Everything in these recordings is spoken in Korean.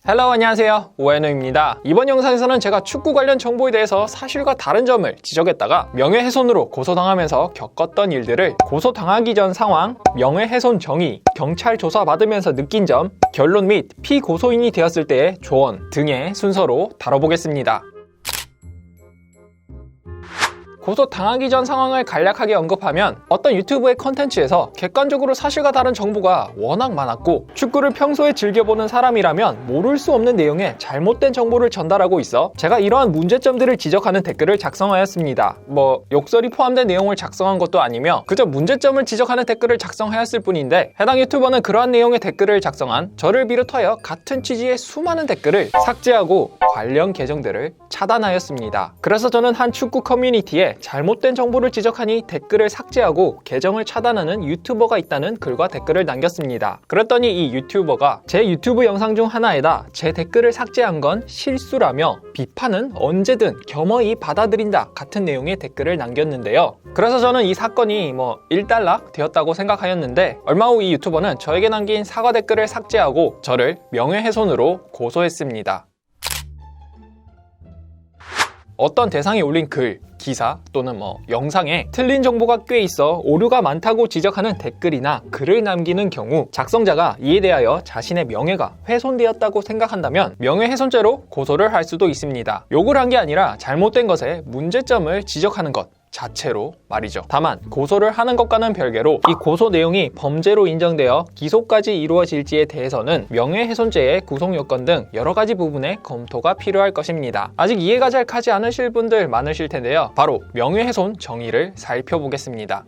헬로, 안녕하세요. 오해노입니다. 이번 영상에서는 제가 축구 관련 정보에 대해서 사실과 다른 점을 지적했다가 명예훼손으로 고소당하면서 겪었던 일들을 고소당하기 전 상황, 명예훼손 정의, 경찰 조사 받으면서 느낀 점, 결론 및 피고소인이 되었을 때의 조언 등의 순서로 다뤄보겠습니다. 고소당하기 전 상황을 간략하게 언급하면 어떤 유튜브의 컨텐츠에서 객관적으로 사실과 다른 정보가 워낙 많았고 축구를 평소에 즐겨보는 사람이라면 모를 수 없는 내용의 잘못된 정보를 전달하고 있어 제가 이러한 문제점들을 지적하는 댓글을 작성하였습니다. 욕설이 포함된 내용을 작성한 것도 아니며 그저 문제점을 지적하는 댓글을 작성하였을 뿐인데 해당 유튜버는 그러한 내용의 댓글을 작성한 저를 비롯하여 같은 취지의 수많은 댓글을 삭제하고 관련 계정들을 차단하였습니다. 그래서 저는 한 축구 커뮤니티에 잘못된 정보를 지적하니 댓글을 삭제하고 계정을 차단하는 유튜버가 있다는 글과 댓글을 남겼습니다. 그랬더니 이 유튜버가 제 유튜브 영상 중 하나에다 제 댓글을 삭제한 건 실수라며 비판은 언제든 겸허히 받아들인다 같은 내용의 댓글을 남겼는데요. 그래서 저는 이 사건이 일단락 되었다고 생각하였는데 얼마 후 이 유튜버는 저에게 남긴 사과 댓글을 삭제하고 저를 명예훼손으로 고소했습니다. 어떤 대상이 올린 글, 기사 또는 영상에 틀린 정보가 꽤 있어 오류가 많다고 지적하는 댓글이나 글을 남기는 경우 작성자가 이에 대하여 자신의 명예가 훼손되었다고 생각한다면 명예훼손죄로 고소를 할 수도 있습니다. 욕을 한 게 아니라 잘못된 것에 문제점을 지적하는 것 자체로 말이죠. 다만 고소를 하는 것과는 별개로 이 고소 내용이 범죄로 인정되어 기소까지 이루어질지에 대해서는 명예훼손죄의 구속 요건 등 여러 가지 부분에 검토가 필요할 것입니다. 아직 이해가 잘 가지 않으실 분들 많으실 텐데요. 바로 명예훼손 정의를 살펴보겠습니다.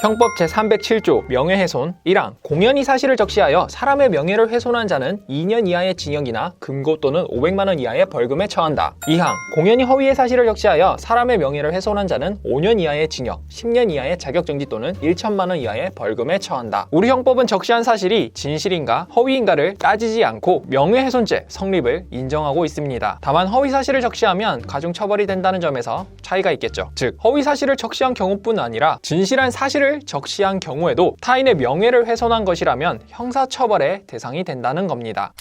형법 제307조 명예훼손 1항 공연히 사실을 적시하여 사람의 명예를 훼손한 자는 2년 이하의 징역이나 금고 또는 500만 원 이하의 벌금에 처한다. 2항 공연히 허위의 사실을 적시하여 사람의 명예를 훼손한 자는 5년 이하의 징역, 10년 이하의 자격정지 또는 1천만 원 이하의 벌금에 처한다. 우리 형법은 적시한 사실이 진실인가 허위인가를 따지지 않고 명예훼손죄 성립을 인정하고 있습니다. 다만 허위 사실을 적시하면 가중처벌이 된다는 점에서 차이가 있겠죠. 즉 허위 사실을 적시한 경우뿐 아니라 진실한 사실을 적시한 경우에도 타인의 명예를 훼손한 것이라면 형사처벌의 대상이 된다는 겁니다.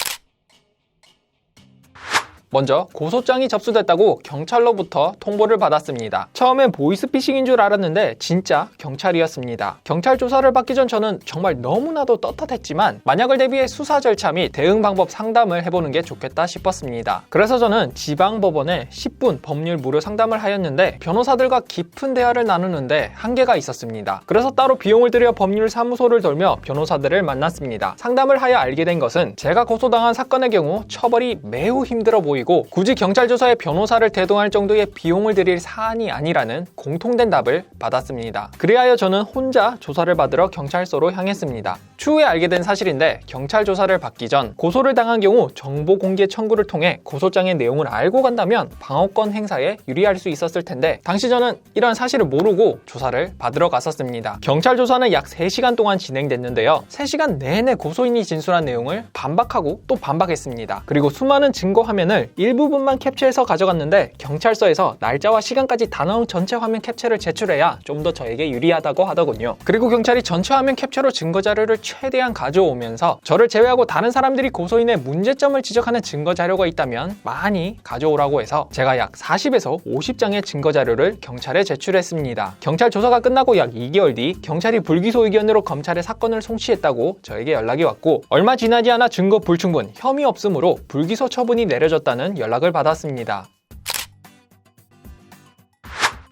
먼저 고소장이 접수됐다고 경찰로부터 통보를 받았습니다. 처음엔 보이스피싱인 줄 알았는데 진짜 경찰이었습니다. 경찰 조사를 받기 전 저는 정말 너무나도 떳떳했지만 만약을 대비해 수사 절차 및 대응 방법 상담을 해보는 게 좋겠다 싶었습니다. 그래서 저는 지방법원에 10분 법률 무료 상담을 하였는데 변호사들과 깊은 대화를 나누는데 한계가 있었습니다. 그래서 따로 비용을 들여 법률 사무소를 돌며 변호사들을 만났습니다. 상담을 하여 알게 된 것은 제가 고소당한 사건의 경우 처벌이 매우 힘들어 보이고 굳이 경찰 조사에 변호사를 대동할 정도의 비용을 들일 사안이 아니라는 공통된 답을 받았습니다. 그리하여 저는 혼자 조사를 받으러 경찰서로 향했습니다. 추후에 알게 된 사실인데 경찰 조사를 받기 전 고소를 당한 경우 정보 공개 청구를 통해 고소장의 내용을 알고 간다면 방어권 행사에 유리할 수 있었을 텐데 당시 저는 이런 사실을 모르고 조사를 받으러 갔었습니다. 경찰 조사는 약 3시간 동안 진행됐는데요. 3시간 내내 고소인이 진술한 내용을 반박하고 또 반박했습니다. 그리고 수많은 증거 화면을 일부분만 캡처해서 가져갔는데 경찰서에서 날짜와 시간까지 다 나온 전체 화면 캡처를 제출해야 좀 더 저에게 유리하다고 하더군요. 그리고 경찰이 전체 화면 캡처로 증거 자료를 최대한 가져오면서 저를 제외하고 다른 사람들이 고소인의 문제점을 지적하는 증거 자료가 있다면 많이 가져오라고 해서 제가 약 40에서 50장의 증거 자료를 경찰에 제출했습니다. 경찰 조사가 끝나고 약 2개월 뒤 경찰이 불기소 의견으로 검찰에 사건을 송치했다고 저에게 연락이 왔고 얼마 지나지 않아 증거 불충분, 혐의 없음으로 불기소 처분이 내려졌다는 연락을 받았습니다.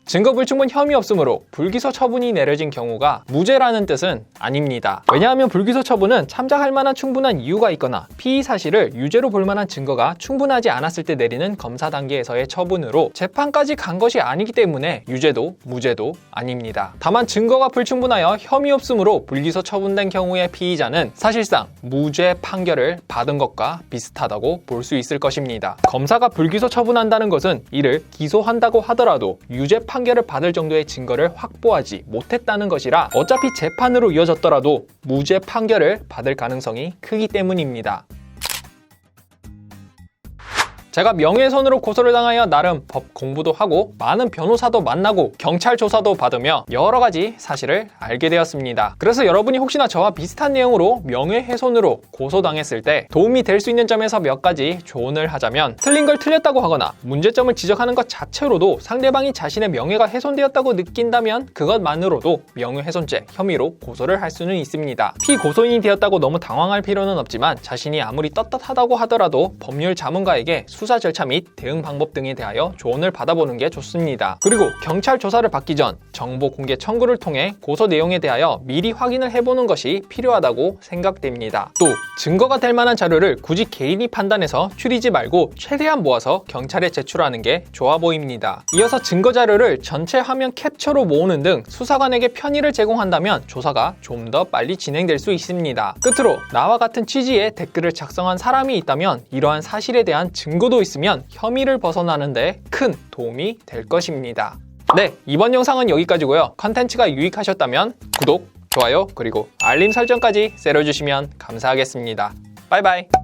증거 불충분 혐의 없음으로 불기소 처분이 내려진 경우가 무죄라는 뜻은 아닙니다. 왜냐하면 불기소 처분은 참작할 만한 충분한 이유가 있거나 피의 사실을 유죄로 볼 만한 증거가 충분하지 않았을 때 내리는 검사 단계에서의 처분으로 재판까지 간 것이 아니기 때문에 유죄도 무죄도 아닙니다. 다만 증거가 불충분하여 혐의 없음으로 불기소 처분된 경우의 피의자는 사실상 무죄 판결을 받은 것과 비슷하다고 볼 수 있을 것입니다. 검사가 불기소 처분한다는 것은 이를 기소한다고 하더라도 유죄 판결을 받을 정도의 증거를 확보하지 못했다는 것이라 어차피 재판으로 이어졌더라도 무죄 판결을 받을 가능성이 크기 때문입니다. 제가 명예훼손으로 고소를 당하여 나름 법 공부도 하고 많은 변호사도 만나고 경찰 조사도 받으며 여러 가지 사실을 알게 되었습니다. 그래서 여러분이 혹시나 저와 비슷한 내용으로 명예훼손으로 고소당했을 때 도움이 될 수 있는 점에서 몇 가지 조언을 하자면, 틀린 걸 틀렸다고 하거나 문제점을 지적하는 것 자체로도 상대방이 자신의 명예가 훼손되었다고 느낀다면 그것만으로도 명예훼손죄 혐의로 고소를 할 수는 있습니다. 피고소인이 되었다고 너무 당황할 필요는 없지만 자신이 아무리 떳떳하다고 하더라도 법률 자문가에게 수사 절차 및 대응 방법 등에 대하여 조언을 받아보는 게 좋습니다. 그리고 경찰 조사를 받기 전 정보 공개 청구를 통해 고소 내용에 대하여 미리 확인을 해보는 것이 필요하다고 생각됩니다. 또 증거가 될 만한 자료를 굳이 개인이 판단해서 추리지 말고 최대한 모아서 경찰에 제출하는 게 좋아 보입니다. 이어서 증거 자료를 전체 화면 캡처로 모으는 등 수사관에게 편의를 제공한다면 조사가 좀 더 빨리 진행될 수 있습니다. 끝으로 나와 같은 취지의 댓글을 작성한 사람이 있다면 이러한 사실에 대한 증거도 있으면 혐의를 벗어나는 데 큰 도움이 될 것입니다. 네, 이번 영상은 여기까지고요. 컨텐츠가 유익하셨다면 구독, 좋아요, 그리고 알림 설정까지 때려주시면 감사하겠습니다. 바이바이.